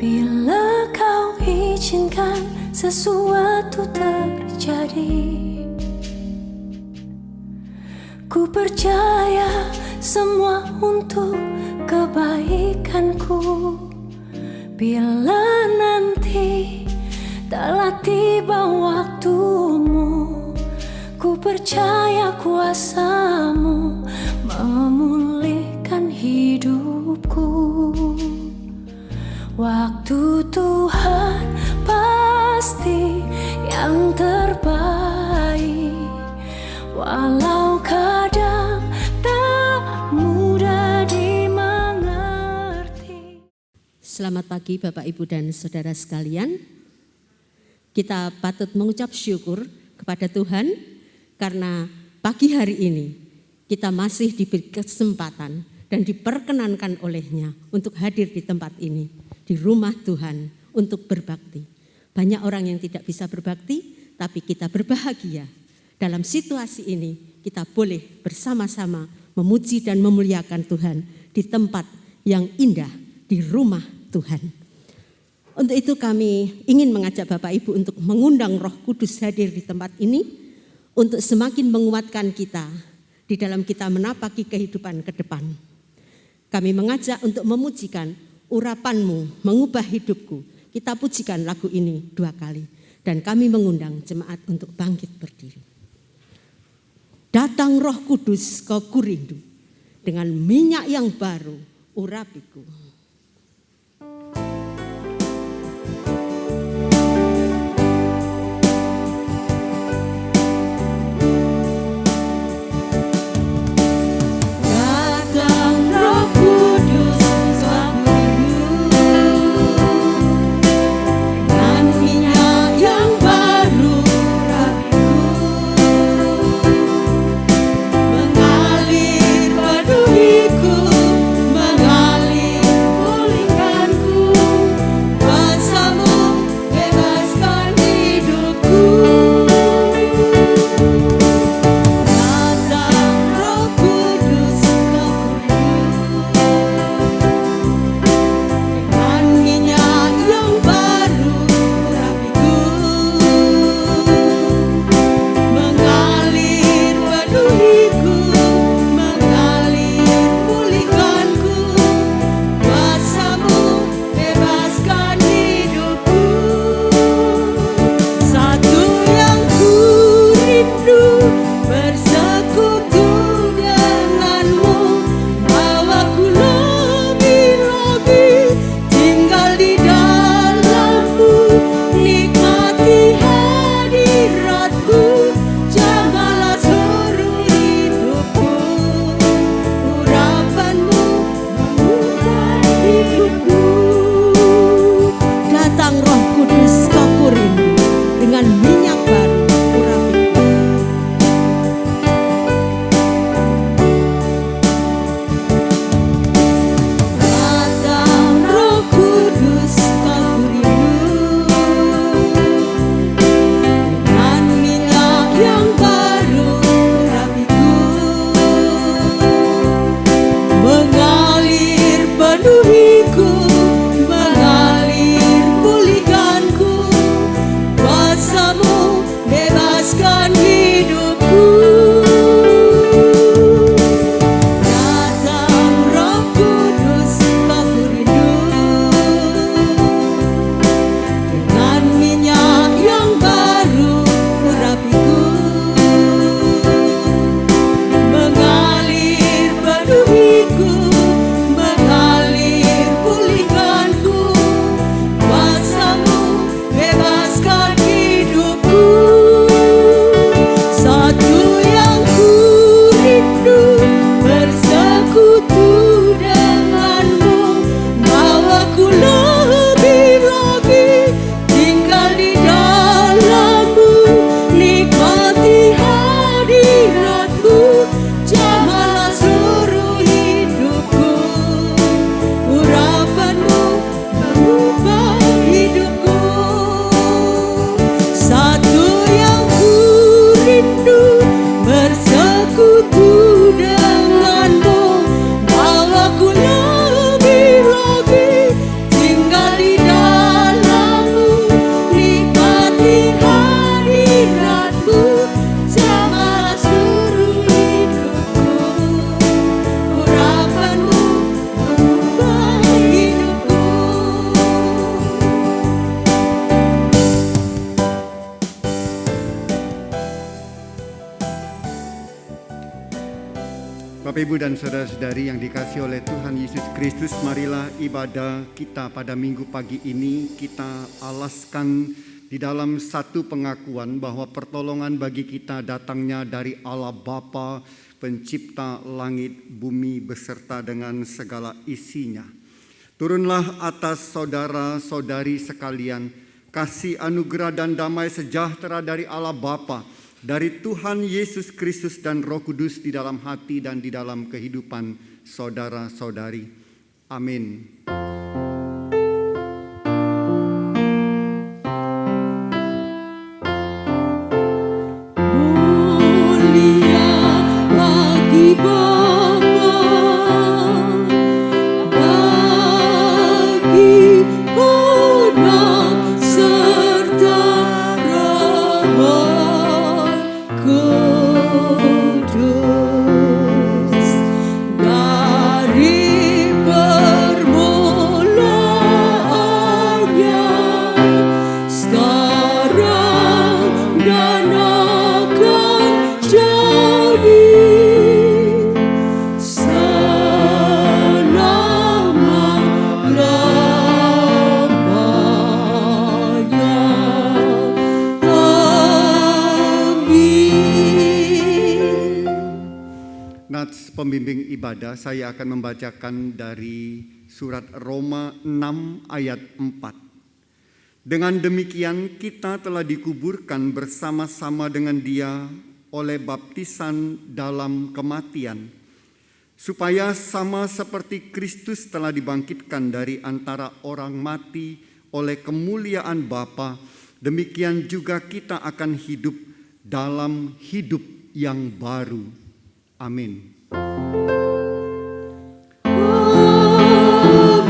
Bila kau izinkan sesuatu terjadi, ku percaya semua untuk kebaikanku. Bila nanti telah tiba waktumu, ku percaya kuasa-Mu memulihkan hidupku. Waktu Tuhan pasti yang terbaik, walau kadang tak mudah dimengerti. Selamat pagi Bapak, Ibu, dan Saudara sekalian. Kita patut mengucap syukur kepada Tuhan karena pagi hari ini kita masih diberi kesempatan dan diperkenankan olehnya untuk hadir di tempat ini, di rumah Tuhan untuk berbakti. Banyak orang yang tidak bisa berbakti, tapi kita berbahagia. Dalam situasi ini kita boleh bersama-sama memuji dan memuliakan Tuhan di tempat yang indah, di rumah Tuhan. Untuk itu kami ingin mengajak Bapak Ibu untuk mengundang Roh Kudus hadir di tempat ini untuk semakin menguatkan kita di dalam kita menapaki kehidupan ke depan. Kami mengajak untuk memujikan urapan-Mu mengubah hidupku. Kita pujikan lagu ini 2 kali dan kami mengundang jemaat untuk bangkit berdiri. Datang Roh Kudus, Kau kurindu, dengan minyak yang baru urapiku. Mengalir penuhiku Bapak, Ibu, dan saudara-saudari yang dikasihi oleh Tuhan Yesus Kristus, marilah ibadah kita pada minggu pagi ini kita alaskan di dalam satu pengakuan bahwa pertolongan bagi kita datangnya dari Allah Bapa, pencipta langit, bumi beserta dengan segala isinya. Turunlah atas saudara-saudari sekalian kasih anugerah dan damai sejahtera dari Allah Bapa, dari Tuhan Yesus Kristus dan Roh Kudus di dalam hati dan di dalam kehidupan saudara-saudari. Amin. Mulia bagi Bapa, bagi Anak serta Roh Kudus, dari permulaannya, sekarang dan akan jadi selama-lamanya. Amin. Nats pembimbing ibadah, saya akan membacakan dari surat Roma 6 ayat 4. Dengan demikian kita telah dikuburkan bersama-sama dengan Dia oleh baptisan dalam kematian, supaya sama seperti Kristus telah dibangkitkan dari antara orang mati oleh kemuliaan Bapa, demikian juga kita akan hidup dalam hidup yang baru. Amin.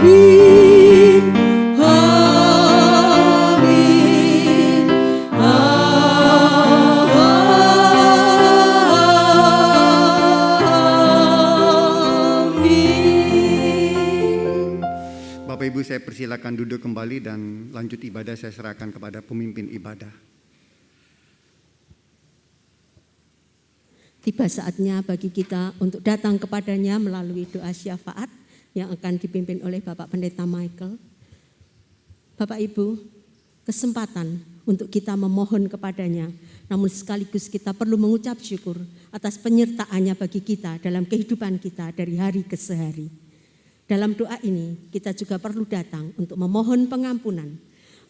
Amin, amin, amin. Bapak Ibu, saya persilakan duduk kembali dan lanjut ibadah saya serahkan kepada pemimpin ibadah. Tiba saatnya bagi kita untuk datang kepadanya melalui doa syafaat yang akan dipimpin oleh Bapak Pendeta Michael. Bapak Ibu, kesempatan untuk kita memohon kepadanya, namun sekaligus kita perlu mengucap syukur atas penyertaannya bagi kita dalam kehidupan kita dari hari ke sehari. Dalam doa ini kita juga perlu datang untuk memohon pengampunan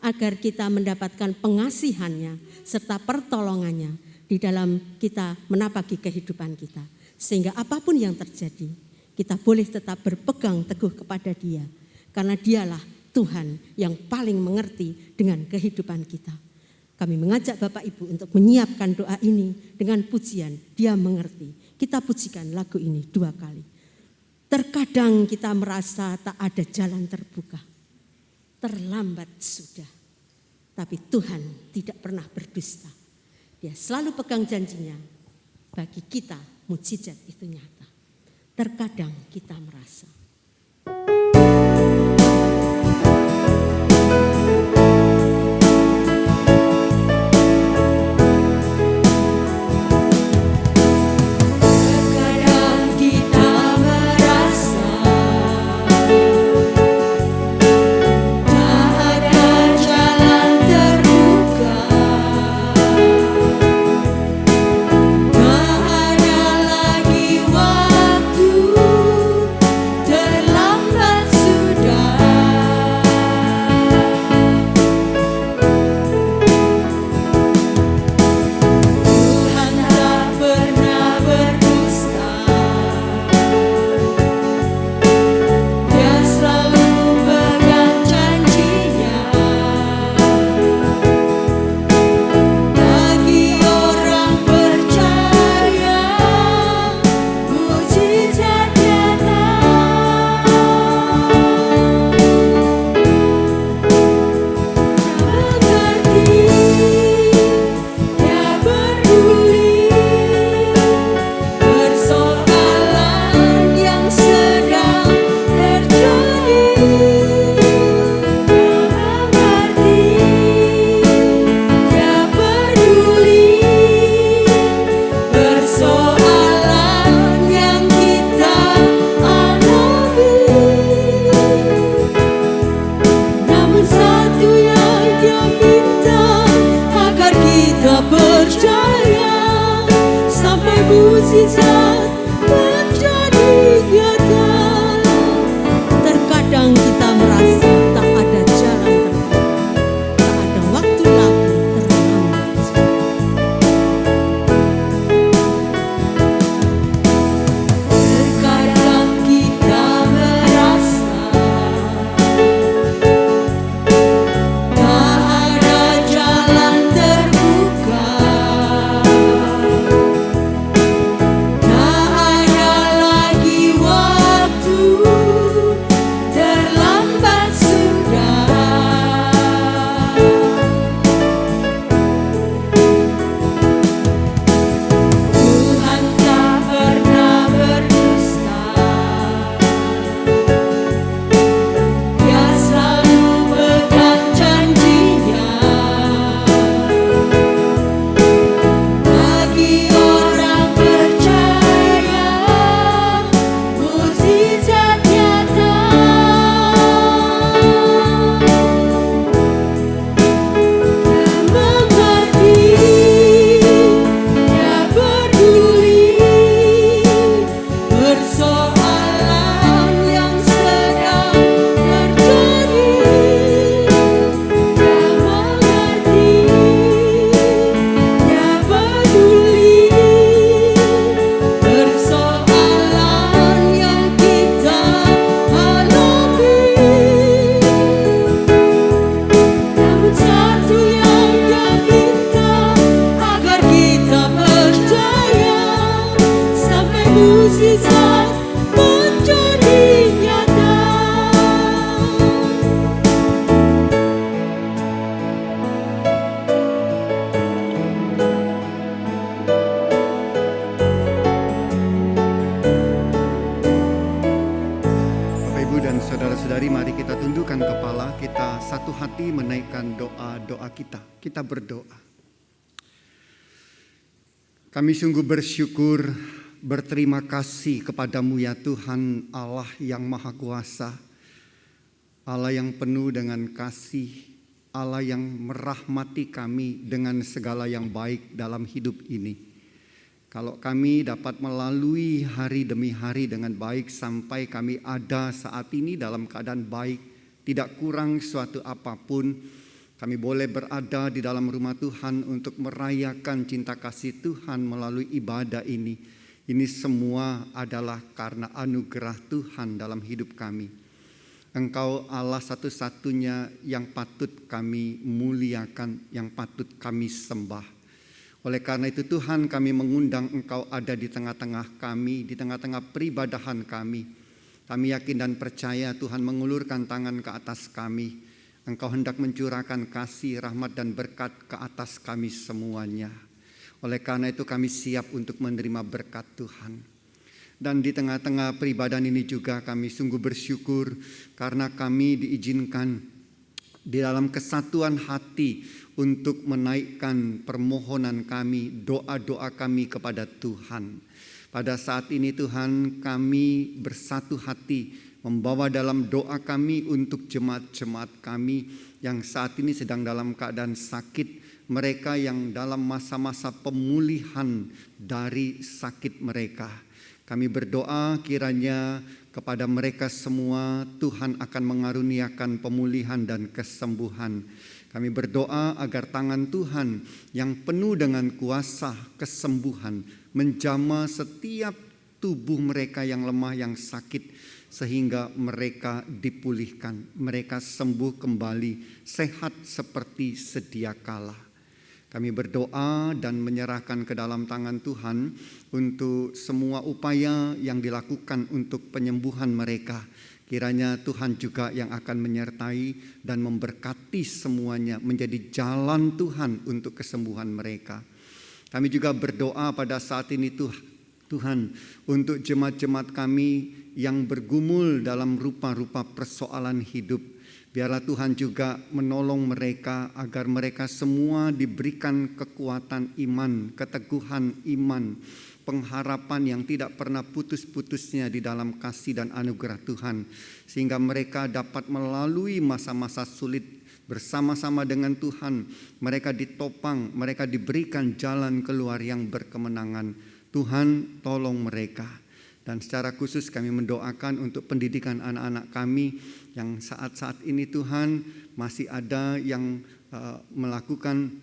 agar kita mendapatkan pengasihannya serta pertolongannya di dalam kita menapaki kehidupan kita. Sehingga apapun yang terjadi, kita boleh tetap berpegang teguh kepada Dia. Karena Dialah Tuhan yang paling mengerti dengan kehidupan kita. Kami mengajak Bapak Ibu untuk menyiapkan doa ini dengan pujian, Dia mengerti. Kita pujikan lagu ini 2 kali. Terkadang kita merasa tak ada jalan terbuka. Terlambat sudah. Tapi Tuhan tidak pernah berdusta. Dia selalu pegang janjinya. Bagi kita mukjizat itu nyata. Terkadang kita merasa. Terkadang kita merasa tak ada jalan terbuka. Tak ada lagi waktu, terlambat mukjizat menjadi nyata. Terkadang kita merasa tak ada jalan terbuka, tak ada waktu lagi terlambat. Terkadang kita merasa tak ada jalan terbuka, tak ada lagi waktu, terlambat sudah. Tuhan tak pernah berdusta, Dia selalu pegang janjinya. Bagi orang percaya, mukjizat nyata. Dia mengerti, Dia peduli persoalan yang sedang terjadi. Dia mengerti, Dia peduli persoalan yang kita alami. Namun satu yang Dia minta, agar kita percaya sampai mukjizat menjadi nyata. Bapak Ibu dan saudara-saudari, mari kita tundukkan kepala, kita satu hati menaikkan doa-doa kita. Kita berdoa. Kami sungguh bersyukur, berterima kasih kepadamu ya Tuhan Allah yang Maha Kuasa, Allah yang penuh dengan kasih, Allah yang merahmati kami dengan segala yang baik dalam hidup ini. Kalau kami dapat melalui hari demi hari dengan baik sampai kami ada saat ini dalam keadaan baik, tidak kurang suatu apapun, kami boleh berada di dalam rumah Tuhan untuk merayakan cinta kasih Tuhan melalui ibadah ini. Ini semua adalah karena anugerah Tuhan dalam hidup kami. Engkau Allah satu-satunya yang patut kami muliakan, yang patut kami sembah. Oleh karena itu Tuhan, kami mengundang Engkau ada di tengah-tengah kami, di tengah-tengah peribadahan kami. Kami yakin dan percaya Tuhan mengulurkan tangan ke atas kami. Engkau hendak mencurahkan kasih, rahmat dan berkat ke atas kami semuanya. Oleh karena itu kami siap untuk menerima berkat Tuhan. Dan di tengah-tengah peribadahan ini juga kami sungguh bersyukur karena kami diizinkan di dalam kesatuan hati untuk menaikkan permohonan kami, doa-doa kami kepada Tuhan. Pada saat ini Tuhan, kami bersatu hati membawa dalam doa kami untuk jemaat-jemaat kami yang saat ini sedang dalam keadaan sakit, mereka yang dalam masa-masa pemulihan dari sakit mereka. Kami berdoa kiranya kepada mereka semua Tuhan akan mengaruniakan pemulihan dan kesembuhan. Kami berdoa agar tangan Tuhan yang penuh dengan kuasa kesembuhan menjamah setiap tubuh mereka yang lemah, yang sakit, sehingga mereka dipulihkan, mereka sembuh kembali, sehat seperti sedia kala. Kami berdoa dan menyerahkan ke dalam tangan Tuhan untuk semua upaya yang dilakukan untuk penyembuhan mereka. Kiranya Tuhan juga yang akan menyertai dan memberkati semuanya menjadi jalan Tuhan untuk kesembuhan mereka. Kami juga berdoa pada saat ini Tuhan untuk jemaat-jemaat kami yang bergumul dalam rupa-rupa persoalan hidup. Biarlah Tuhan juga menolong mereka agar mereka semua diberikan kekuatan iman, keteguhan iman, pengharapan yang tidak pernah putus-putusnya di dalam kasih dan anugerah Tuhan. Sehingga mereka dapat melalui masa-masa sulit bersama-sama dengan Tuhan. Mereka ditopang, mereka diberikan jalan keluar yang berkemenangan. Tuhan tolong mereka. Dan secara khusus kami mendoakan untuk pendidikan anak-anak kami yang saat-saat ini Tuhan masih ada yang melakukan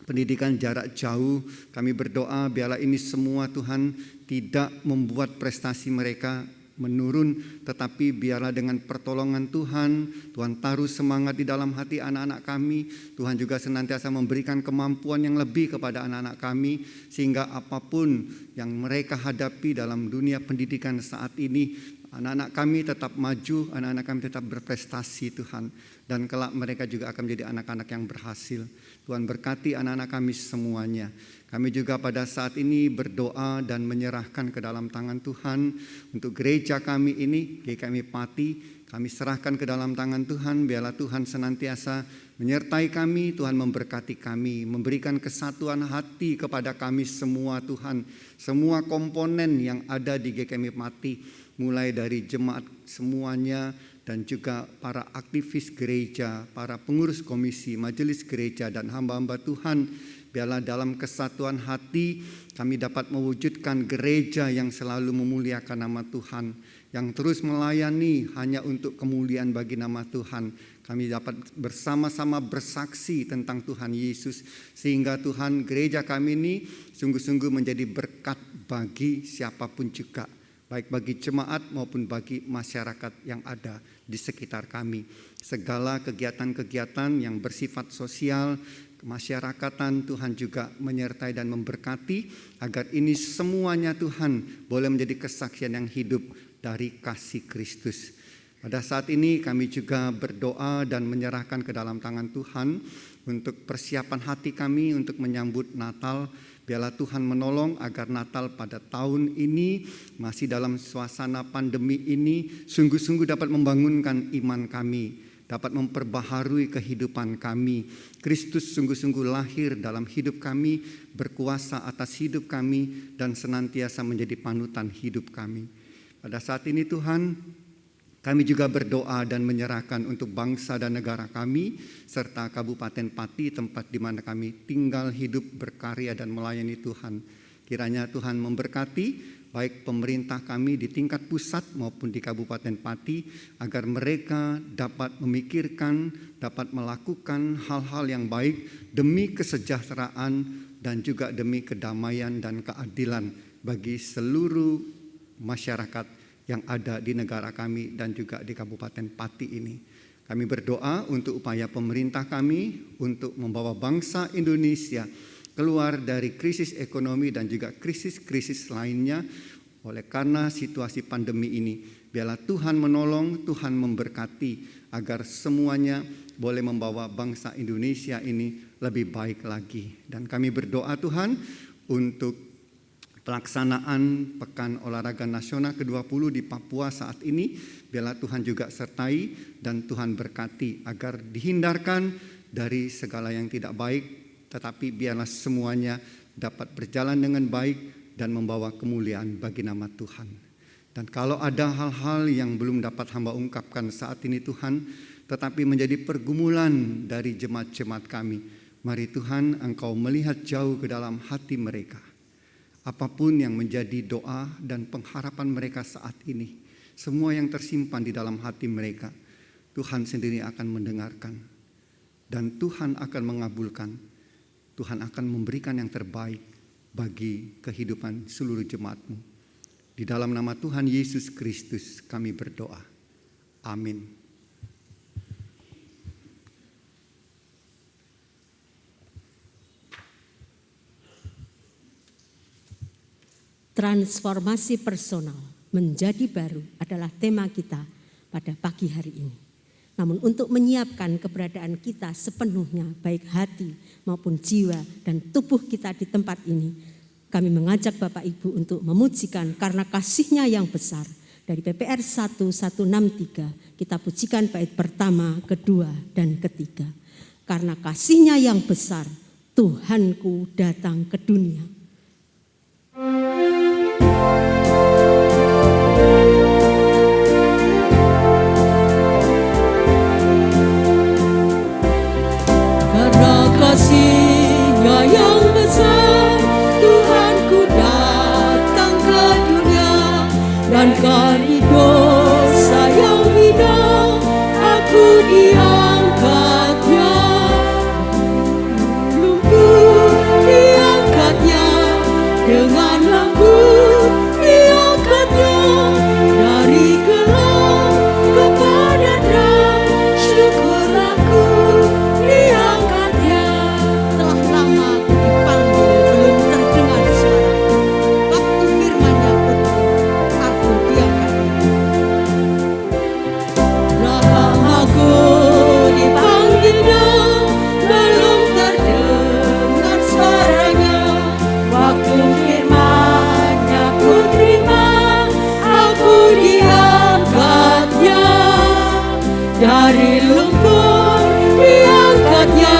pendidikan jarak jauh. Kami berdoa biarlah ini semua Tuhan tidak membuat prestasi mereka menurun, tetapi biarlah dengan pertolongan Tuhan, Tuhan taruh semangat di dalam hati anak-anak kami. Tuhan juga senantiasa memberikan kemampuan yang lebih kepada anak-anak kami, sehingga apapun yang mereka hadapi dalam dunia pendidikan saat ini, anak-anak kami tetap maju, anak-anak kami tetap berprestasi Tuhan. Dan kelak mereka juga akan menjadi anak-anak yang berhasil. Tuhan berkati anak-anak kami semuanya. Kami juga pada saat ini berdoa dan menyerahkan ke dalam tangan Tuhan untuk gereja kami ini, GKMI Pati. Kami serahkan ke dalam tangan Tuhan, biarlah Tuhan senantiasa menyertai kami, Tuhan memberkati kami, memberikan kesatuan hati kepada kami semua Tuhan. Semua komponen yang ada di GKMI Pati, mulai dari jemaat semuanya, dan juga para aktivis gereja, para pengurus komisi, majelis gereja, dan hamba-hamba Tuhan. Biarlah dalam kesatuan hati kami dapat mewujudkan gereja yang selalu memuliakan nama Tuhan, yang terus melayani hanya untuk kemuliaan bagi nama Tuhan. Kami dapat bersama-sama bersaksi tentang Tuhan Yesus, sehingga Tuhan gereja kami ini sungguh-sungguh menjadi berkat bagi siapapun juga, baik bagi jemaat maupun bagi masyarakat yang ada di sekitar kami. Segala kegiatan-kegiatan yang bersifat sosial, kemasyarakatan, Tuhan juga menyertai dan memberkati, agar ini semuanya Tuhan boleh menjadi kesaksian yang hidup dari kasih Kristus. Pada saat ini kami juga berdoa dan menyerahkan ke dalam tangan Tuhan untuk persiapan hati kami untuk menyambut Natal. Biarlah Tuhan menolong agar Natal pada tahun ini, masih dalam suasana pandemi ini, sungguh-sungguh dapat membangunkan iman kami, dapat memperbaharui kehidupan kami. Kristus sungguh-sungguh lahir dalam hidup kami, berkuasa atas hidup kami, dan senantiasa menjadi panutan hidup kami. Pada saat ini Tuhan, kami juga berdoa dan menyerahkan untuk bangsa dan negara kami, serta Kabupaten Pati, tempat di mana kami tinggal, hidup, berkarya, dan melayani Tuhan. Kiranya Tuhan memberkati baik pemerintah kami di tingkat pusat maupun di Kabupaten Pati, agar mereka dapat memikirkan, dapat melakukan hal-hal yang baik demi kesejahteraan dan juga demi kedamaian dan keadilan bagi seluruh masyarakat yang ada di negara kami dan juga di Kabupaten Pati ini. Kami berdoa untuk upaya pemerintah kami untuk membawa bangsa Indonesia keluar dari krisis ekonomi dan juga krisis-krisis lainnya. Oleh karena situasi pandemi ini, biarlah Tuhan menolong, Tuhan memberkati, agar semuanya boleh membawa bangsa Indonesia ini lebih baik lagi. Dan kami berdoa Tuhan untuk pelaksanaan Pekan Olahraga Nasional ke-20 di Papua saat ini, biarlah Tuhan juga sertai dan Tuhan berkati agar dihindarkan dari segala yang tidak baik, tetapi biarlah semuanya dapat berjalan dengan baik dan membawa kemuliaan bagi nama Tuhan. Dan kalau ada hal-hal yang belum dapat hamba ungkapkan saat ini Tuhan, tetapi menjadi pergumulan dari jemaat-jemaat kami, mari Tuhan Engkau melihat jauh ke dalam hati mereka. Apapun yang menjadi doa dan pengharapan mereka saat ini, semua yang tersimpan di dalam hati mereka, Tuhan sendiri akan mendengarkan. Dan Tuhan akan mengabulkan. Tuhan akan memberikan yang terbaik bagi kehidupan seluruh jemaat-Mu. Di dalam nama Tuhan Yesus Kristus kami berdoa. Amin. Transformasi personal menjadi baru adalah tema kita pada pagi hari ini. Namun untuk menyiapkan keberadaan kita sepenuhnya, baik hati maupun jiwa dan tubuh kita di tempat ini, kami mengajak Bapak Ibu untuk memujikan Karena Kasih-Nya yang Besar. Dari PPR 1163, kita pujikan bait pertama, kedua, dan ketiga. Karena kasih-Nya yang besar, Tuhanku datang ke dunia. Karena kasih-Nya yang besar, Tuhanku datang Dari lumpur diangkatnya,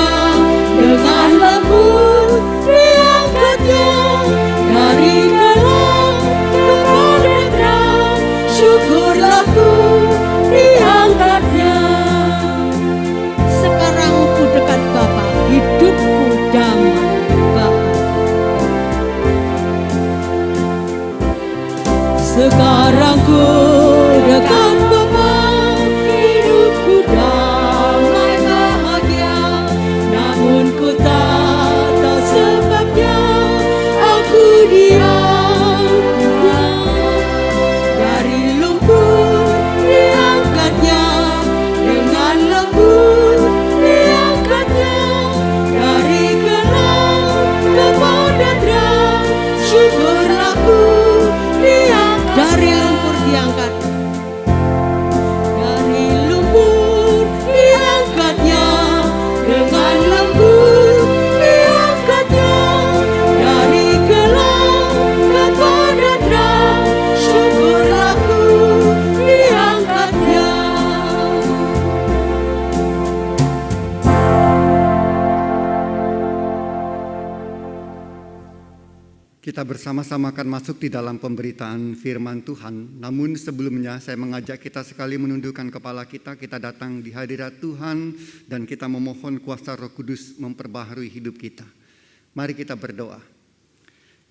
dengan lembut diangkatnya. Dari gelap kepada terang, syukurlah ku diangkatnya. Sekarang ku dekat Bapa, hidupku damai Bapa. Sekarang ku dekat Bapa, hidupku damai bahagia. Namun ku tak tahu sebabnya, aku diam. Dari lumpur diangkatnya, dengan lembut diangkatnya. Dari gelap kepada terang, syukurlah ku diangkat. Dari lumpur diangkat, Dari lumpur diangkatnya, dengan lembut diangkatnya. Dari gelap kepada terang, syukurlah ku diangkatnya. Kita bersama-sama akan masuk di dalam pemberitaan firman Tuhan. Namun sebelumnya saya mengajak kita sekali menundukkan kepala kita. Kita datang di hadirat Tuhan dan kita memohon kuasa Roh Kudus memperbaharui hidup kita. Mari kita berdoa.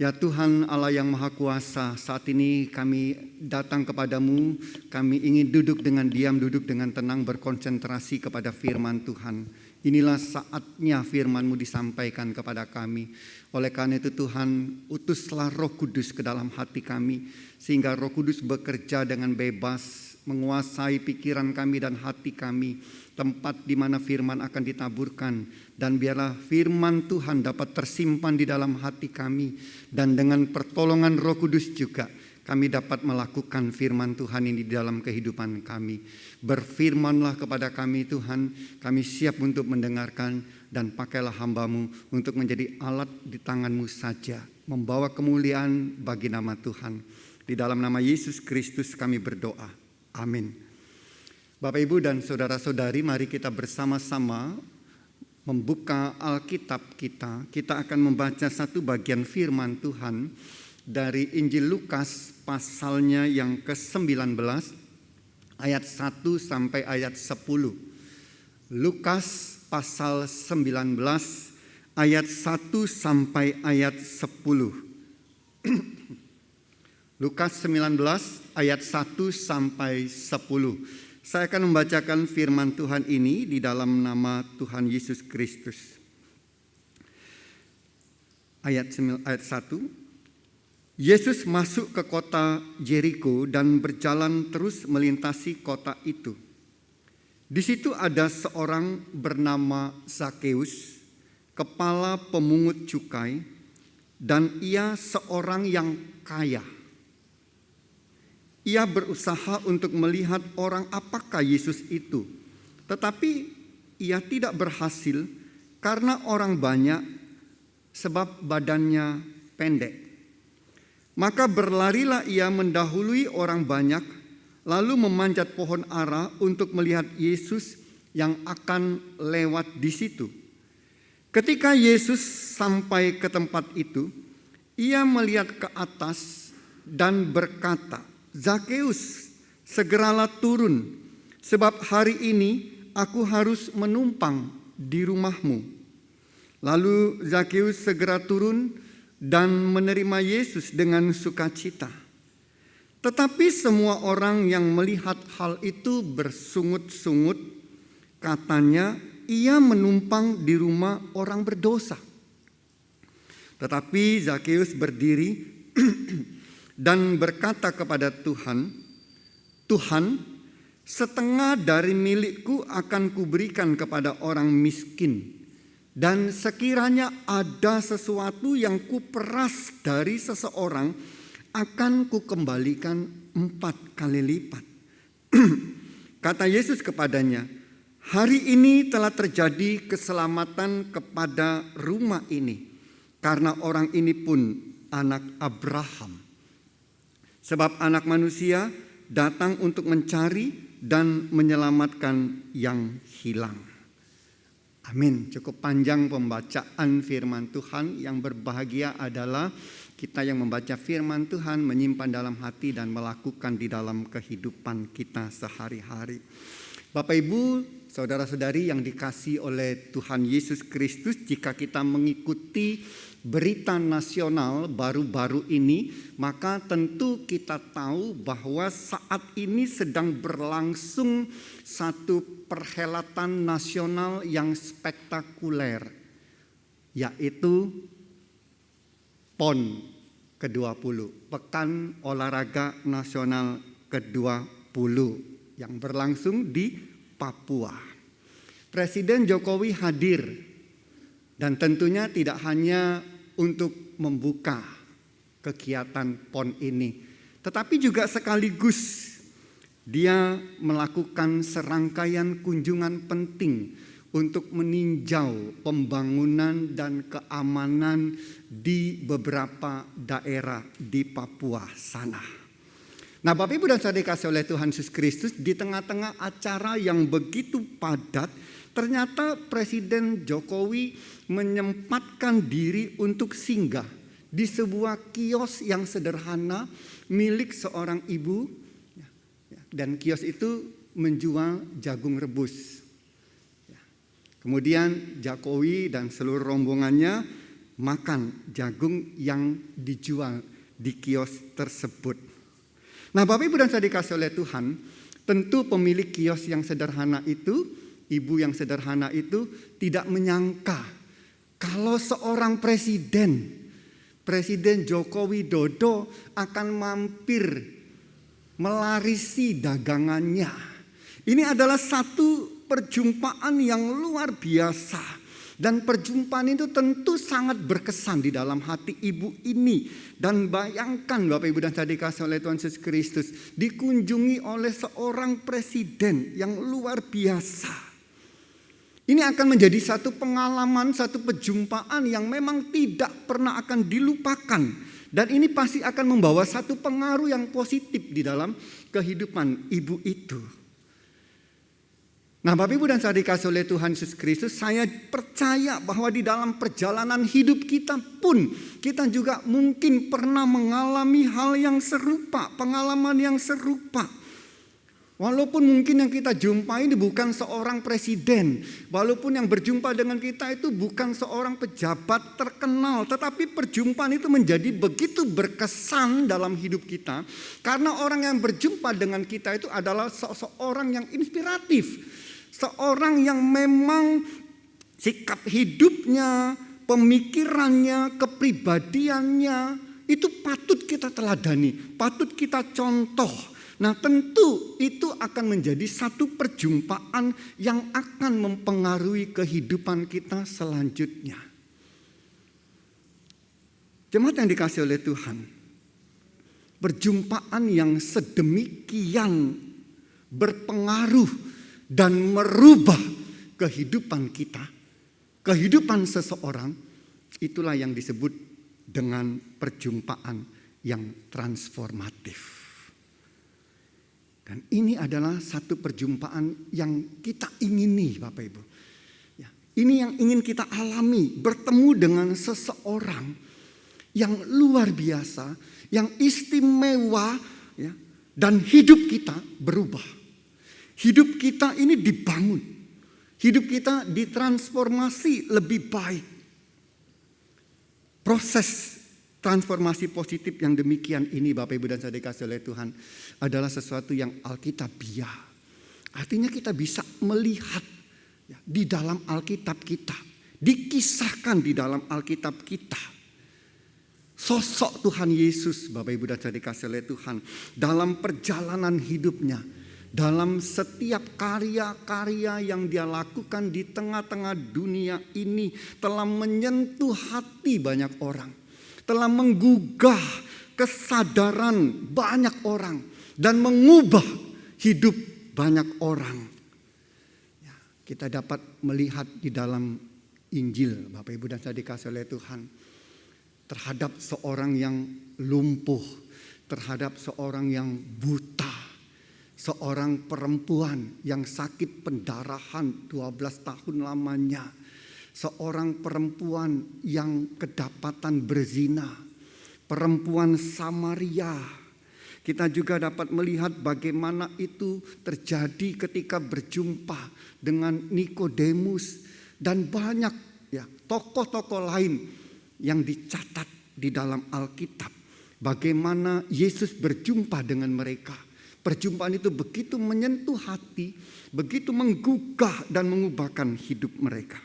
Ya Tuhan Allah yang Maha Kuasa, saat ini kami datang kepadamu. Kami ingin duduk dengan diam, duduk dengan tenang, berkonsentrasi kepada firman Tuhan. Inilah saatnya firman-Mu disampaikan kepada kami. Oleh karena itu Tuhan, utuslah Roh Kudus ke dalam hati kami, sehingga Roh Kudus bekerja dengan bebas, menguasai pikiran kami dan hati kami, tempat di mana firman akan ditaburkan. Dan biarlah firman Tuhan dapat tersimpan di dalam hati kami, dan dengan pertolongan Roh Kudus juga kami dapat melakukan firman Tuhan ini di dalam kehidupan kami. Berfirmanlah kepada kami Tuhan, kami siap untuk mendengarkan, dan pakailah hamba-Mu untuk menjadi alat di tangan-Mu saja, membawa kemuliaan bagi nama Tuhan. Di dalam nama Yesus Kristus kami berdoa. Amin. Bapak, Ibu, dan saudara-saudari, mari kita bersama-sama membuka Alkitab kita. Kita akan membaca satu bagian firman Tuhan dari Injil Lukas pasalnya yang ke-19 ayat 1 sampai ayat 10. Lukas pasal 19 ayat 1 sampai ayat 10. Lukas 19 ayat 1 sampai 10. Saya akan membacakan firman Tuhan ini di dalam nama Tuhan Yesus Kristus. Ayat 1. Yesus masuk ke kota Yeriko dan berjalan terus melintasi kota itu. Di situ ada seorang bernama Zakeus, kepala pemungut cukai, dan ia seorang yang kaya. Ia berusaha untuk melihat orang apakah Yesus itu, tetapi ia tidak berhasil karena orang banyak, sebab badannya pendek. Maka berlarilah ia mendahului orang banyak, lalu memanjat pohon ara untuk melihat Yesus yang akan lewat di situ. Ketika Yesus sampai ke tempat itu, ia melihat ke atas dan berkata, "Zakeus, segeralah turun, sebab hari ini aku harus menumpang di rumahmu." Lalu Zakeus segera turun dan menerima Yesus dengan sukacita. Tetapi semua orang yang melihat hal itu bersungut-sungut, katanya ia menumpang di rumah orang berdosa. Tetapi Zakeus berdiri dan berkata kepada Tuhan, "Tuhan, setengah dari milikku akan kuberikan kepada orang miskin. Dan sekiranya ada sesuatu yang kuperas dari seseorang, akan kukembalikan 4 kali lipat." Kata Yesus kepadanya, "Hari ini telah terjadi keselamatan kepada rumah ini, karena orang ini pun anak Abraham. Sebab anak manusia datang untuk mencari dan menyelamatkan yang hilang. Amin. Cukup panjang pembacaan firman Tuhan. Yang berbahagia adalah kita yang membaca firman Tuhan, menyimpan dalam hati dan melakukan di dalam kehidupan kita sehari-hari. Bapak Ibu, saudara-saudari yang dikasihi oleh Tuhan Yesus Kristus, jika kita mengikuti berita nasional baru-baru ini, maka tentu kita tahu bahwa saat ini sedang berlangsung satu perhelatan nasional yang spektakuler, yaitu PON ke-20, Pekan Olahraga Nasional ke-20 yang berlangsung di Papua. Presiden Jokowi hadir dan tentunya tidak hanya untuk membuka kegiatan PON ini, tetapi juga sekaligus dia melakukan serangkaian kunjungan penting untuk meninjau pembangunan dan keamanan di beberapa daerah di Papua sana. Nah, Bapak Ibu dan Saudara dikasihi oleh Tuhan Yesus Kristus, di tengah-tengah acara yang begitu padat, ternyata Presiden Jokowi menyempatkan diri untuk singgah di sebuah kios yang sederhana milik seorang ibu, dan kios itu menjual jagung rebus. Kemudian Jokowi dan seluruh rombongannya makan jagung yang dijual di kios tersebut. Nah, Bapak Ibu dan Saudara dikasihi oleh Tuhan, tentu pemilik kios yang sederhana itu, ibu yang sederhana itu tidak menyangka kalau seorang Presiden Joko Widodo akan mampir melarisi dagangannya. Ini adalah satu perjumpaan yang luar biasa. Dan perjumpaan itu tentu sangat berkesan di dalam hati ibu ini. Dan bayangkan Bapak Ibu dan Saudara dikasihi oleh Tuhan Yesus Kristus, dikunjungi oleh seorang presiden yang luar biasa. Ini akan menjadi satu pengalaman, satu perjumpaan yang memang tidak pernah akan dilupakan. Dan ini pasti akan membawa satu pengaruh yang positif di dalam kehidupan ibu itu. Nah, Bapak Ibu dan Saudara dikasihi oleh Tuhan Yesus Kristus, saya percaya bahwa di dalam perjalanan hidup kita pun, kita juga mungkin pernah mengalami hal yang serupa, pengalaman yang serupa. Walaupun mungkin yang kita jumpai ini bukan seorang presiden, walaupun yang berjumpa dengan kita itu bukan seorang pejabat terkenal, tetapi perjumpaan itu menjadi begitu berkesan dalam hidup kita, karena orang yang berjumpa dengan kita itu adalah seorang yang inspiratif. Seorang yang memang sikap hidupnya, pemikirannya, kepribadiannya itu patut kita teladani, patut kita contoh. Nah, tentu itu akan menjadi satu perjumpaan yang akan mempengaruhi kehidupan kita selanjutnya. Jemaat yang dikasihi oleh Tuhan, perjumpaan yang sedemikian berpengaruh dan merubah kehidupan kita, kehidupan seseorang, itulah yang disebut dengan perjumpaan yang transformatif. Dan ini adalah satu perjumpaan yang kita ingini, Bapak Ibu. Ya, ini yang ingin kita alami, bertemu dengan seseorang yang luar biasa, yang istimewa, ya, dan hidup kita berubah. Hidup kita ini dibangun. Hidup kita ditransformasi lebih baik. Proses transformasi positif yang demikian ini, Bapak Ibu dan Saudara dikasihi oleh Tuhan, adalah sesuatu yang alkitabiah. Artinya kita bisa melihat ya, di dalam Alkitab kita, dikisahkan di dalam Alkitab kita. Sosok Tuhan Yesus, Bapak Ibu dan Saudara dikasihi oleh Tuhan, dalam perjalanan hidupnya, dalam setiap karya-karya yang dia lakukan di tengah-tengah dunia ini telah menyentuh hati banyak orang, telah menggugah kesadaran banyak orang dan mengubah hidup banyak orang. Ya, kita dapat melihat di dalam Injil, Bapak Ibu dan Saudara dikasihi oleh Tuhan, terhadap seorang yang lumpuh, terhadap seorang yang buta, Seorang perempuan yang sakit pendarahan 12 tahun lamanya. Seorang perempuan yang kedapatan berzina. Perempuan Samaria. Kita juga dapat melihat bagaimana itu terjadi ketika berjumpa dengan Nikodemus dan banyak ya tokoh-tokoh lain yang dicatat di dalam Alkitab. Bagaimana Yesus berjumpa dengan mereka. Perjumpaan itu begitu menyentuh hati, begitu menggugah dan mengubahkan hidup mereka.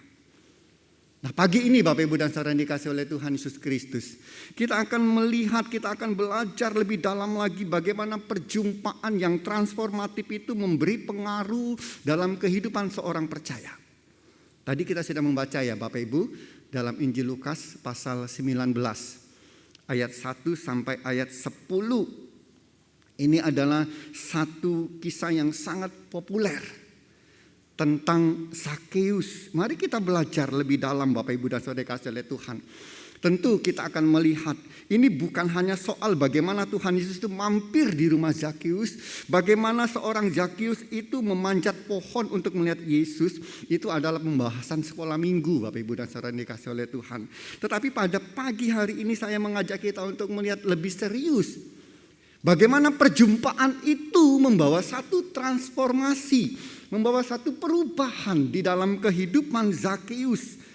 Nah, pagi ini Bapak Ibu dan Saudara yang dikasihi oleh Tuhan Yesus Kristus, kita akan melihat, kita akan belajar lebih dalam lagi bagaimana perjumpaan yang transformatif itu memberi pengaruh dalam kehidupan seorang percaya. Tadi kita sudah membaca ya Bapak Ibu dalam Injil Lukas pasal 19 ayat 1 sampai ayat 10. Ini adalah satu kisah yang sangat populer tentang Zakheus. Mari kita belajar lebih dalam Bapak Ibu dan Saudara dikasihi oleh Tuhan. Tentu kita akan melihat ini bukan hanya soal bagaimana Tuhan Yesus itu mampir di rumah Zakheus, bagaimana seorang Zakheus itu memanjat pohon untuk melihat Yesus. Itu adalah pembahasan sekolah minggu Bapak Ibu dan Saudara dikasihi oleh Tuhan. Tetapi pada pagi hari ini saya mengajak kita untuk melihat lebih serius bagaimana perjumpaan itu membawa satu transformasi, membawa satu perubahan di dalam kehidupan Zakheus.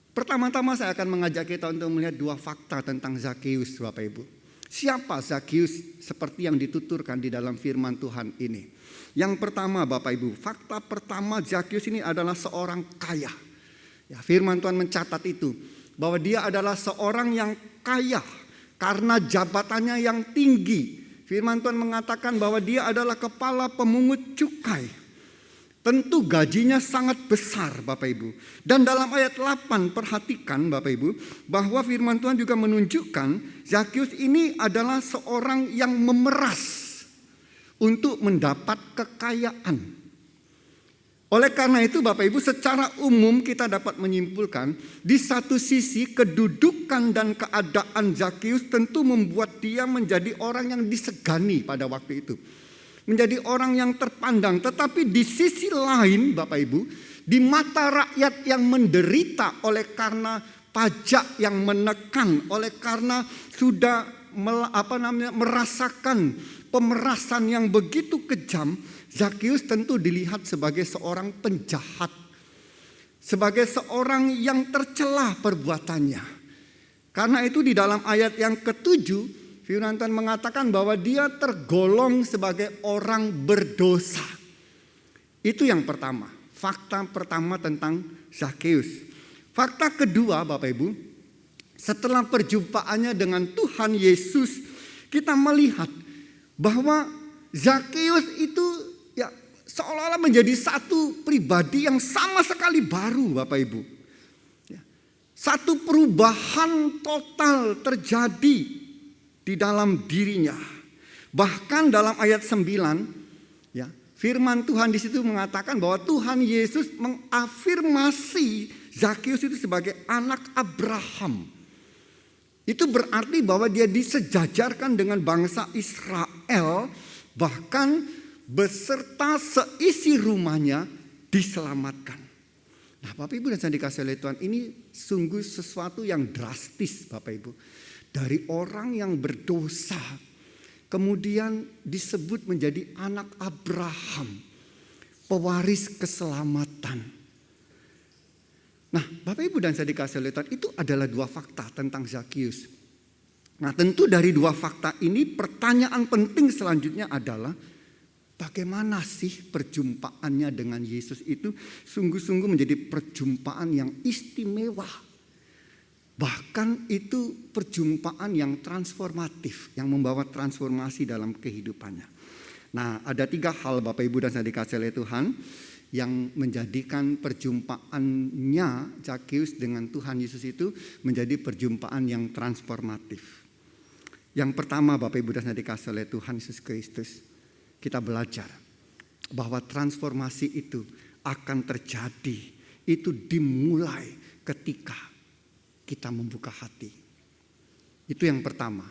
Pertama-tama saya akan mengajak kita untuk melihat dua fakta tentang Zakheus Bapak Ibu. Siapa Zakheus seperti yang dituturkan di dalam firman Tuhan ini? Yang pertama Bapak Ibu, fakta pertama Zakheus ini adalah seorang kaya. Ya, firman Tuhan mencatat itu bahwa dia adalah seorang yang kaya karena jabatannya yang tinggi. Firman Tuhan mengatakan bahwa dia adalah kepala pemungut cukai. Tentu gajinya sangat besar Bapak Ibu. Dan dalam ayat 8 perhatikan Bapak Ibu bahwa firman Tuhan juga menunjukkan Zakheus ini adalah seorang yang memeras untuk mendapat kekayaan. Oleh karena itu Bapak Ibu secara umum kita dapat menyimpulkan di satu sisi kedudukan dan keadaan Zakheus tentu membuat dia menjadi orang yang disegani pada waktu itu. Menjadi orang yang terpandang. Tetapi di sisi lain Bapak Ibu, di mata rakyat yang menderita oleh karena pajak yang menekan, oleh karena sudah merasakan pemerasan yang begitu kejam, Zakheus tentu dilihat sebagai seorang penjahat, sebagai seorang yang tercela perbuatannya. Karena itu di dalam ayat yang ke-7 firman Tuhan mengatakan bahwa dia tergolong sebagai orang berdosa. Itu yang pertama, fakta pertama tentang Zakheus. Fakta kedua Bapak Ibu, setelah perjumpaannya dengan Tuhan Yesus, kita melihat bahwa Zakheus itu ya seolah-olah menjadi satu pribadi yang sama sekali baru Bapak Ibu. Satu perubahan total terjadi di dalam dirinya. Bahkan dalam ayat 9 ya, firman Tuhan di situ mengatakan bahwa Tuhan Yesus mengafirmasi Zakheus itu sebagai anak Abraham. Itu berarti bahwa dia disejajarkan dengan bangsa Israel, bahkan beserta seisi rumahnya diselamatkan. Nah, Bapak Ibu dan saya dikasihi oleh Tuhan, ini sungguh sesuatu yang drastis Bapak Ibu. Dari orang yang berdosa kemudian disebut menjadi anak Abraham, pewaris keselamatan. Nah, Bapak Ibu dan saya dikasihi oleh Tuhan, itu adalah dua fakta tentang Zakheus. Nah, tentu dari dua fakta ini pertanyaan penting selanjutnya adalah bagaimana sih perjumpaannya dengan Yesus itu sungguh-sungguh menjadi perjumpaan yang istimewa. Bahkan itu perjumpaan yang transformatif, yang membawa transformasi dalam kehidupannya. Nah, ada 3 hal Bapak Ibu dan saya dikasihi oleh Tuhan yang menjadikan perjumpaannya Zakheus dengan Tuhan Yesus itu menjadi perjumpaan yang transformatif. Yang pertama Bapak Ibu dan saya dikasihi oleh Tuhan Yesus Kristus, kita belajar bahwa transformasi itu akan terjadi. Itu dimulai ketika kita membuka hati. Itu yang pertama.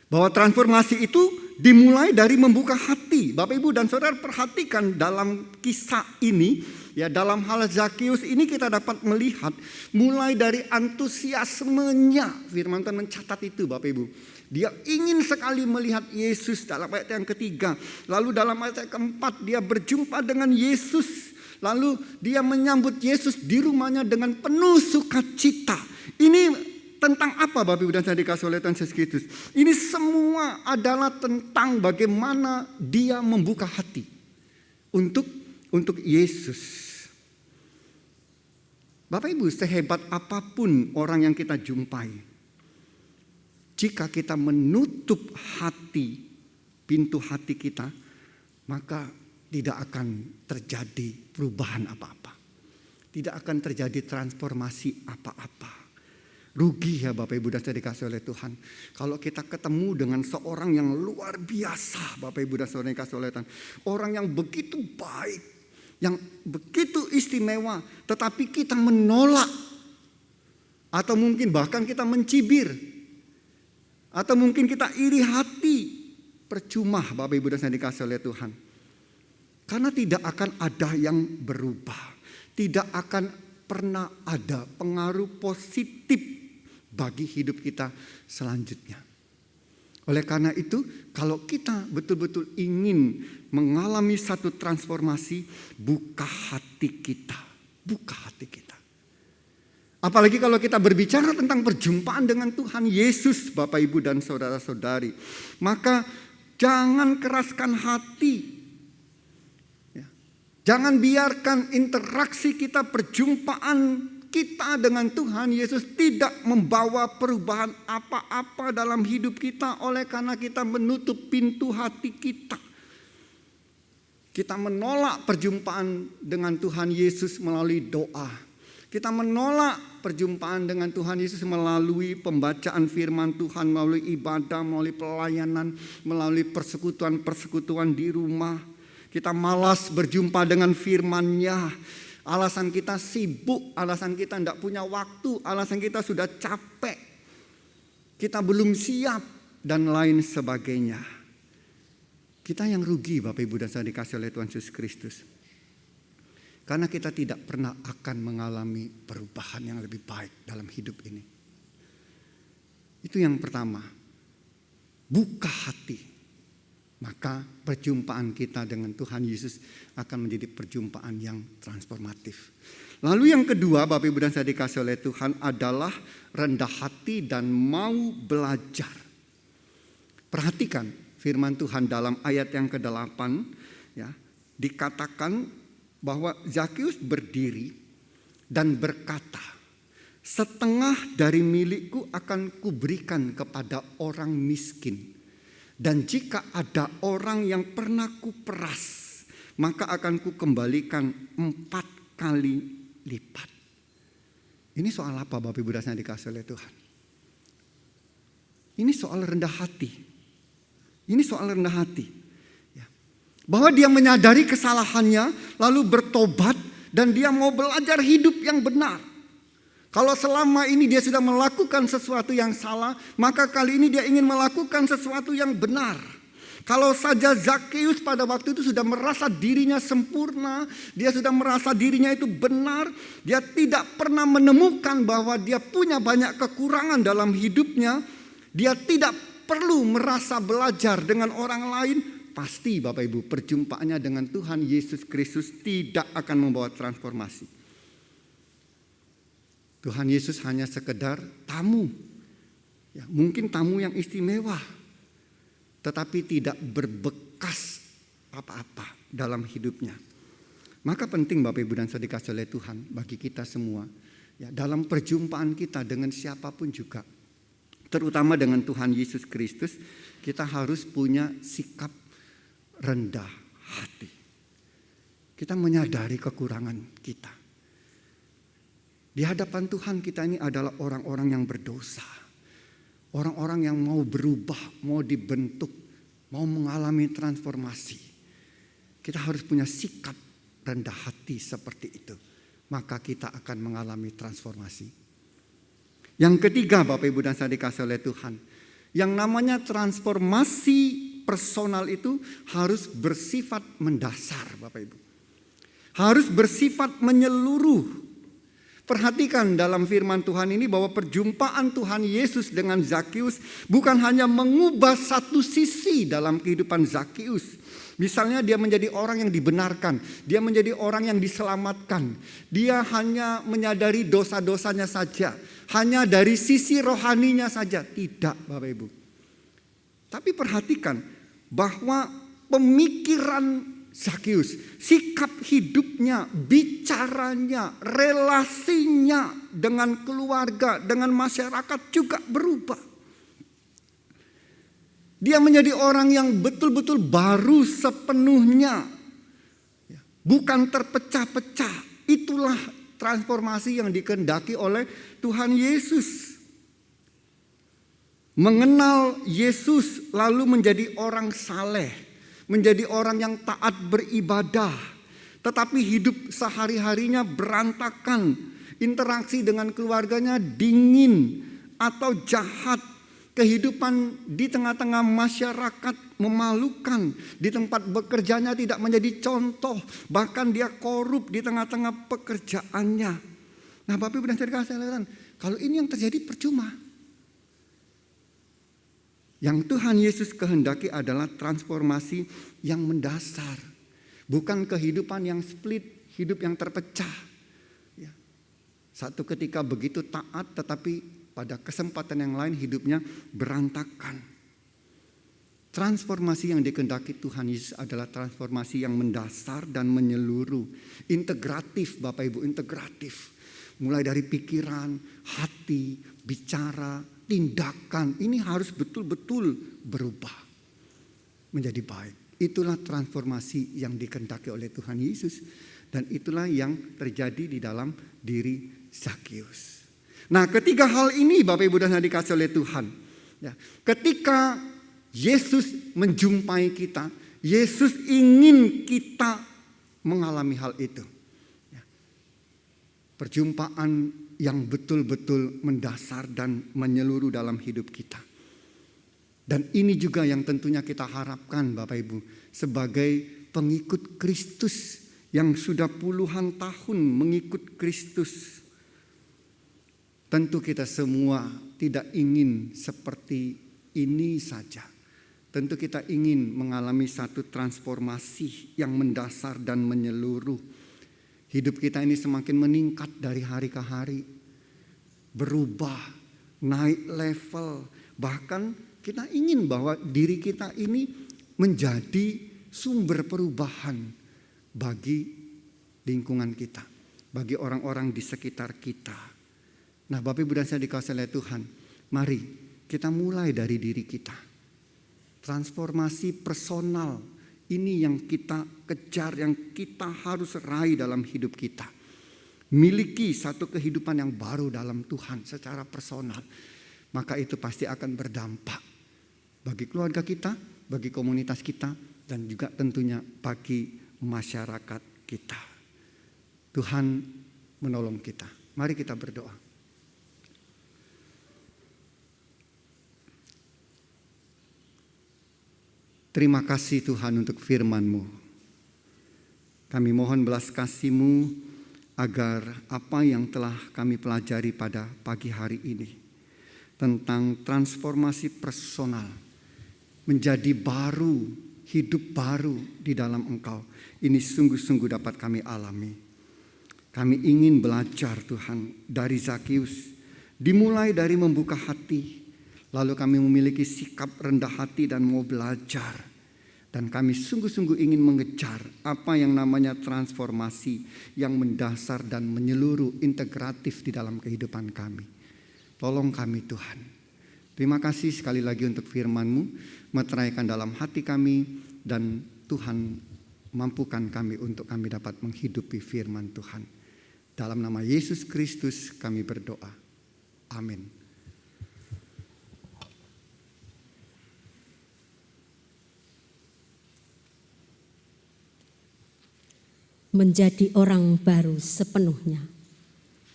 Bahwa transformasi itu dimulai dari membuka hati. Bapak Ibu dan Saudara perhatikan dalam kisah ini, ya dalam hal Zakius ini kita dapat melihat mulai dari antusiasmenya. Firman Tuhan mencatat itu Bapak Ibu. Dia ingin sekali melihat Yesus dalam ayat yang ketiga. Lalu dalam ayat yang keempat dia berjumpa dengan Yesus. Lalu dia menyambut Yesus di rumahnya dengan penuh sukacita. Ini tentang apa Bapak Ibu dan Saudara dikasih oleh Tuhan Yesus Kristus? Ini semua adalah tentang bagaimana dia membuka hati untuk Yesus. Bapak Ibu, sehebat apapun orang yang kita jumpai, jika kita menutup hati, pintu hati kita, maka tidak akan terjadi perubahan apa-apa. Tidak akan terjadi transformasi apa-apa. Rugi ya Bapak Ibu dan Saudara dikasih oleh Tuhan. Kalau kita ketemu dengan seorang yang luar biasa, Bapak Ibu dan Saudara dikasih oleh Tuhan. Orang yang begitu baik, yang begitu istimewa, tetapi kita menolak. Atau mungkin bahkan kita mencibir. Atau mungkin kita iri hati. Percuma Bapak Ibu dan Saudara dikasih oleh Tuhan. Karena tidak akan ada yang berubah. Tidak akan pernah ada pengaruh positif bagi hidup kita selanjutnya. Oleh karena itu, kalau kita betul-betul ingin mengalami satu transformasi, buka hati kita. Buka hati kita. Apalagi kalau kita berbicara tentang perjumpaan dengan Tuhan Yesus, Bapak Ibu dan saudara-saudari. Maka jangan keraskan hati. Jangan biarkan interaksi kita, perjumpaan kita dengan Tuhan Yesus tidak membawa perubahan apa-apa dalam hidup kita oleh karena kita menutup pintu hati kita. Kita menolak perjumpaan dengan Tuhan Yesus melalui doa. Kita menolak perjumpaan dengan Tuhan Yesus melalui pembacaan firman Tuhan, melalui ibadah, melalui pelayanan, melalui persekutuan-persekutuan di rumah. Kita malas berjumpa dengan firman-Nya. Alasan kita sibuk, alasan kita tidak punya waktu, alasan kita sudah capek. Kita belum siap dan lain sebagainya. Kita yang rugi Bapak Ibu dan Saudara dikasih oleh Tuhan Yesus Kristus. Karena kita tidak pernah akan mengalami perubahan yang lebih baik dalam hidup ini. Itu yang pertama. Buka hati. Maka perjumpaan kita dengan Tuhan Yesus akan menjadi perjumpaan yang transformatif. Lalu yang kedua Bapak Ibu dan Saudara dikasih oleh Tuhan adalah rendah hati dan mau belajar. Perhatikan firman Tuhan dalam ayat yang ke-8 ya, dikatakan bahwa Zakius berdiri dan berkata, setengah dari milikku akan kuberikan kepada orang miskin. Dan jika ada orang yang pernah kuperas, maka akan kukembalikan 4 kali lipat. Ini soal apa Bapak Ibu dan Saudara dikasih oleh Tuhan? Ini soal rendah hati. Ini soal rendah hati. Ya. Bahwa dia menyadari kesalahannya, lalu bertobat, dan dia mau belajar hidup yang benar. Kalau selama ini dia sudah melakukan sesuatu yang salah, maka kali ini dia ingin melakukan sesuatu yang benar. Kalau saja Zakius pada waktu itu sudah merasa dirinya sempurna, dia sudah merasa dirinya itu benar, dia tidak pernah menemukan bahwa dia punya banyak kekurangan dalam hidupnya, dia tidak perlu merasa belajar dengan orang lain, pasti Bapak Ibu perjumpaannya dengan Tuhan Yesus Kristus tidak akan membawa transformasi. Tuhan Yesus hanya sekedar tamu. Ya, mungkin tamu yang istimewa. Tetapi tidak berbekas apa-apa dalam hidupnya. Maka penting Bapak Ibu dan Saudara dikasih oleh Tuhan bagi kita semua. Ya, dalam perjumpaan kita dengan siapapun juga. Terutama dengan Tuhan Yesus Kristus. Kita harus punya sikap rendah hati. Kita menyadari kekurangan kita. Di hadapan Tuhan kita ini adalah orang-orang yang berdosa. Orang-orang yang mau berubah, mau dibentuk, mau mengalami transformasi. Kita harus punya sikap rendah hati seperti itu. Maka kita akan mengalami transformasi. Yang ketiga Bapak Ibu dan Saudara dikasih oleh Tuhan. Yang namanya transformasi personal itu harus bersifat mendasar, Bapak Ibu. Harus bersifat menyeluruh. Perhatikan dalam firman Tuhan ini bahwa perjumpaan Tuhan Yesus dengan Zakius bukan hanya mengubah satu sisi dalam kehidupan Zakius. Misalnya dia menjadi orang yang dibenarkan, dia menjadi orang yang diselamatkan. Dia hanya menyadari dosa-dosanya saja, hanya dari sisi rohaninya saja. Tidak, Bapak Ibu. Tapi perhatikan bahwa pemikiran Zakius, sikap hidupnya, bicaranya, relasinya dengan keluarga, dengan masyarakat juga berubah. Dia menjadi orang yang betul-betul baru sepenuhnya, bukan terpecah-pecah. Itulah transformasi yang dikehendaki oleh Tuhan Yesus. Mengenal Yesus lalu menjadi orang saleh, menjadi orang yang taat beribadah, tetapi hidup sehari-harinya berantakan, interaksi dengan keluarganya dingin atau jahat, kehidupan di tengah-tengah masyarakat memalukan, di tempat bekerjanya tidak menjadi contoh, bahkan dia korup di tengah-tengah pekerjaannya. Nah, Bapak Ibu dan Saudara sekalian, kalau ini yang terjadi percuma. Yang Tuhan Yesus kehendaki adalah transformasi yang mendasar. Bukan kehidupan yang split, hidup yang terpecah. Satu ketika begitu taat tetapi pada kesempatan yang lain hidupnya berantakan. Transformasi yang dikehendaki Tuhan Yesus adalah transformasi yang mendasar dan menyeluruh. Integratif, Bapak Ibu, integratif. Mulai dari pikiran, hati, bicara, tindakan, ini harus betul-betul berubah menjadi baik. Itulah transformasi yang dikehendaki oleh Tuhan Yesus, dan itulah yang terjadi di dalam diri Zakius. Nah, ketiga hal ini Bapak Ibu dan Saudara dikasih oleh Tuhan. Ya, ketika Yesus menjumpai kita, Yesus ingin kita mengalami hal itu. Ya, perjumpaan yang betul-betul mendasar dan menyeluruh dalam hidup kita. Dan ini juga yang tentunya kita harapkan Bapak Ibu, sebagai pengikut Kristus yang sudah puluhan tahun mengikut Kristus. Tentu kita semua tidak ingin seperti ini saja. Tentu kita ingin mengalami satu transformasi yang mendasar dan menyeluruh. Hidup kita ini semakin meningkat dari hari ke hari. Berubah, naik level. Bahkan kita ingin bahwa diri kita ini menjadi sumber perubahan bagi lingkungan kita, bagi orang-orang di sekitar kita. Nah, Bapak Ibu dan saya dikasihi oleh Tuhan, mari kita mulai dari diri kita. Transformasi personal ini yang kita kejar, yang kita harus raih dalam hidup kita. Miliki satu kehidupan yang baru dalam Tuhan secara personal. Maka itu pasti akan berdampak bagi keluarga kita, bagi komunitas kita, dan juga tentunya bagi masyarakat kita. Tuhan menolong kita. Mari kita berdoa. Terima kasih Tuhan untuk firman-Mu. Kami mohon belas kasih-Mu agar apa yang telah kami pelajari pada pagi hari ini tentang transformasi personal menjadi baru, hidup baru di dalam Engkau, ini sungguh-sungguh dapat kami alami. Kami ingin belajar Tuhan dari Zakius, dimulai dari membuka hati, lalu kami memiliki sikap rendah hati dan mau belajar. Dan kami sungguh-sungguh ingin mengejar apa yang namanya transformasi yang mendasar dan menyeluruh, integratif di dalam kehidupan kami. Tolong kami Tuhan. Terima kasih sekali lagi untuk firman-Mu, meteraikan dalam hati kami, dan Tuhan mampukan kami untuk kami dapat menghidupi firman Tuhan. Dalam nama Yesus Kristus kami berdoa. Amin. Menjadi orang baru sepenuhnya.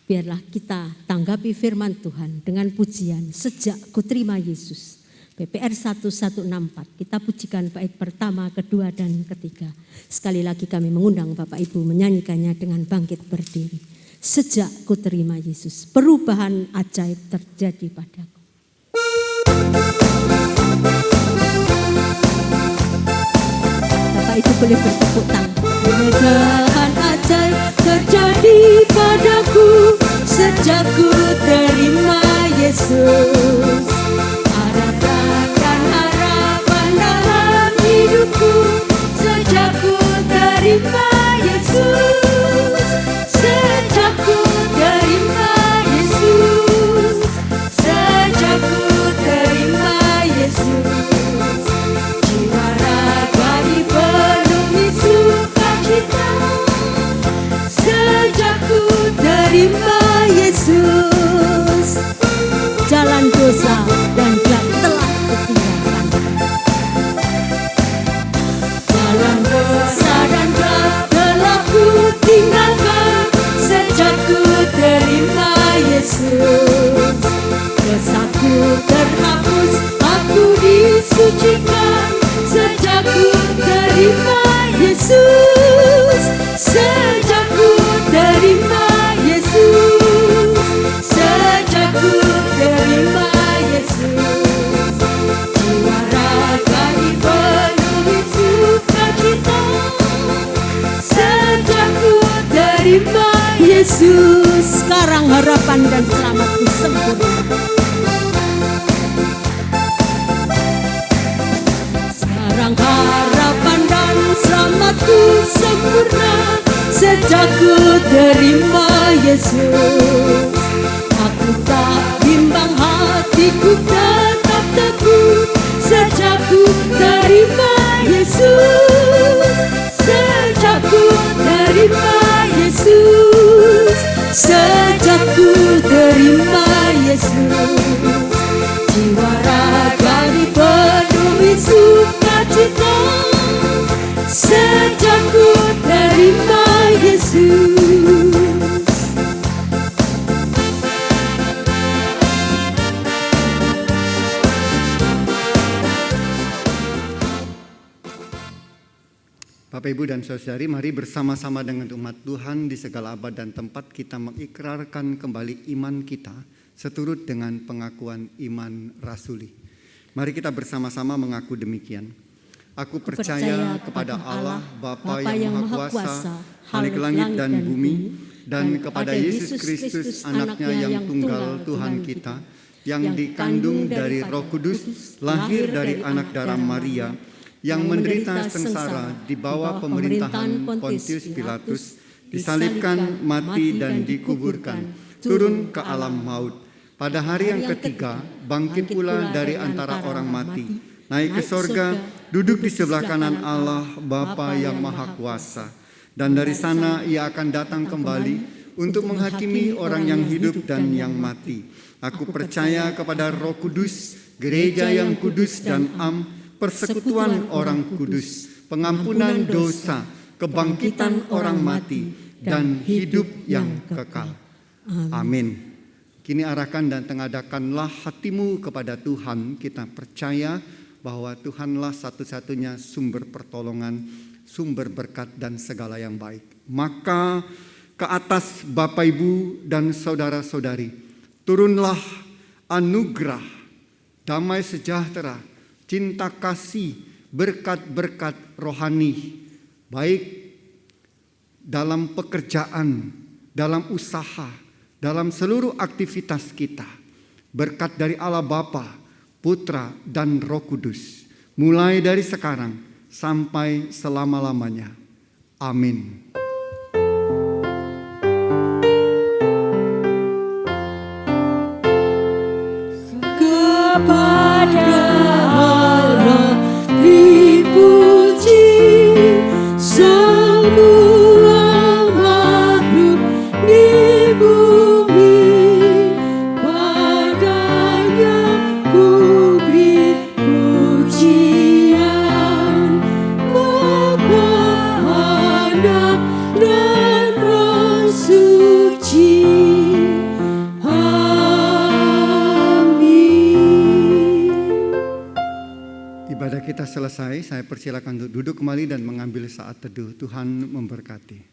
Biarlah kita tanggapi firman Tuhan dengan pujian, sejak ku terima Yesus, PPR 1164, kita pujikan bait pertama, kedua, dan ketiga. Sekali lagi kami mengundang Bapak Ibu menyanyikannya dengan bangkit berdiri. Sejak ku terima Yesus, perubahan ajaib terjadi padaku. Bapak Ibu boleh bertepuk tangan. Perubahan ajaib terjadi padaku, sejak ku terima Yesus. Sejak ku terima Yesus, sejak ku terima Yesus, sejak ku terima Yesus, jiwa ragani penuhi sukacita. Sejak ku terima Yesus, jalan dosa dan gelap telah kutinggalkan. Jalan dosa dan gelap telah ku tinggalkan. Sejak ku terima Yesus, dosaku terhapus, aku disucikan. Sejak ku terima Yesus, sejak ku terima Yesus, sejak ku terima Yesus, jiwa ragani penuhi sukacita. Sejak ku terima Yesus, sekarang harapan dan selamatku sempurna. Sekarang harapan dan selamatku sempurna. Sejak ku terima Yesus, aku tak bimbang, hatiku tetap teguh. Sejak ku terima Yesus, sejak ku terima Yesus, sejak ku terima Yesus, jiwa ragani penuhi sukacita. Sejak ku terima Yesus. Bapak, Ibu, dan Saudari, mari bersama-sama dengan umat Tuhan di segala abad dan tempat kita mengikrarkan kembali iman kita seturut dengan pengakuan iman rasuli. Mari kita bersama-sama mengaku demikian. Aku percaya kepada Allah, Bapa yang Maha Kuasa, Khalik langit dan bumi, dan kepada Yesus Kristus, anaknya yang tunggal Tuhan kita, yang dikandung dari Roh Kudus, lahir dari anak darah Maria, yang menderita sengsara di bawah pemerintahan Pontius Pilatus, disalibkan, mati, dan dikuburkan, turun ke alam maut. Pada hari yang ketiga, bangkit pula dari antara orang mati, naik ke sorga, duduk di sebelah kanan Allah Bapa yang Maha Kuasa. Dan dari sana ia akan datang kembali untuk menghakimi orang yang hidup dan yang mati. Aku percaya kepada Roh Kudus, gereja yang kudus dan persekutuan orang kudus, pengampunan dosa, kebangkitan orang mati, dan hidup yang kekal. Amin. Kini arahkan dan tengadakanlah hatimu kepada Tuhan. Kita percaya bahwa Tuhanlah satu-satunya sumber pertolongan, sumber berkat dan segala yang baik. Maka ke atas Bapak, Ibu, dan saudara-saudari, turunlah anugerah, damai sejahtera, cinta kasih, berkat-berkat rohani, baik dalam pekerjaan, dalam usaha, dalam seluruh aktivitas kita. Berkat dari Allah Bapa, Putra, dan Roh Kudus, mulai dari sekarang sampai selama-lamanya. Amin. Kepada Allah dipuji semua makhluk di bumi, padanya ku beri pujian, memohon kita selesai, saya persilakan untuk duduk kembali dan mengambil saat teduh. Tuhan memberkati.